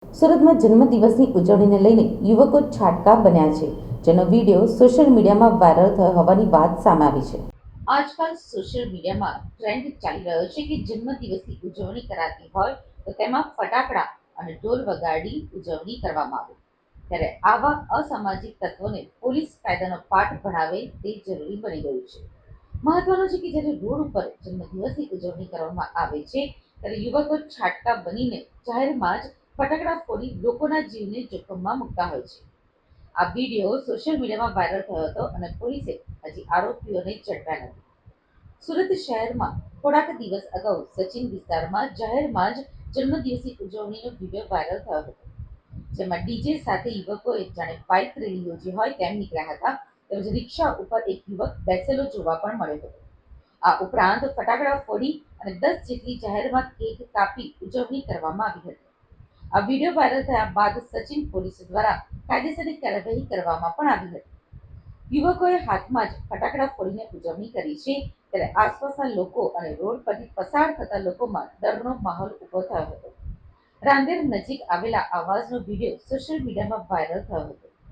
સુરતમાં જન્મદિવસની ઉજવણીને લઈને યુવકો છાટકા બન્યા છે, જેનો વિડીયો સોશિયલ મીડિયામાં વાયરલ થયો હોવાની વાત સામે આવી છે. આજકાલ સોશિયલ મીડિયામાં ટ્રેન્ડ ચાલી રહ્યો છે કે જન્મદિવસની ઉજવણી કરાતી હોય તો તેમાં ફટાકડા અને ઢોલ વગાડી ઉજવણી કરવામાં આવે. ત્યારે આવા અસામાજિક તત્વોને પોલીસ કાયદાનો પાઠ ભણાવે તે જરૂરી બની ગયું છે. મહત્વનું છે કે જ્યારે રોડ ઉપર જન્મદિવસની ઉજવણી કરવામાં આવે છે ત્યારે યુવકો છાટકા બનીને જાહેરમાં જ ફટાકડા ફોડી લોકોના જીવને જોખમમાં મૂકતા હોય છે. આ વિડીયો સોશિયલ મીડિયામાં વાયરલ થયો હતો અને પોલીસે હજી આરોપીઓને ઝડપ્યા નથી. સુરત શહેરમાં થોડાક દિવસ અગાઉ સચિન વિસ્તારમાં જાહેરમાં જ જન્મદિવસની ઉજવણીનો વિડીયો વાયરલ થયો હતો, જેમાં ડીજે સાથે યુવકોએ જાણે બાઇક રેલી યોજી હોય તેમ નીકળ્યા હતા. તેમજ રિક્ષા ઉપર એક યુવક બેસેલો જોવા પણ મળ્યો હતો. આ ઉપરાંત ફટાકડા ફોડી અને 10 જેટલી જાહેરમાં કેક કાપી ઉજવણી કરવામાં આવી હતી. આ વિડીયો વાયરલ થયા બાદ સચિન પોલીસ દ્વારા કાયદેસરની કાર્યવાહી કરવામાં પણ આવી હતી. યુવકોએ હાથમાં જ ફટાકડા ફોડીને ઉજવણી કરી છે, ત્યારે આસપાસના લોકો અને રોડ પરથી પસાર થતા લોકોમાં ડરનો માહોલ ઊભો થયો હતો. રાંદેર નજીક આવેલા આવાસનો વિડીયો સોશિયલ મીડિયામાં વાયરલ થયો હતો.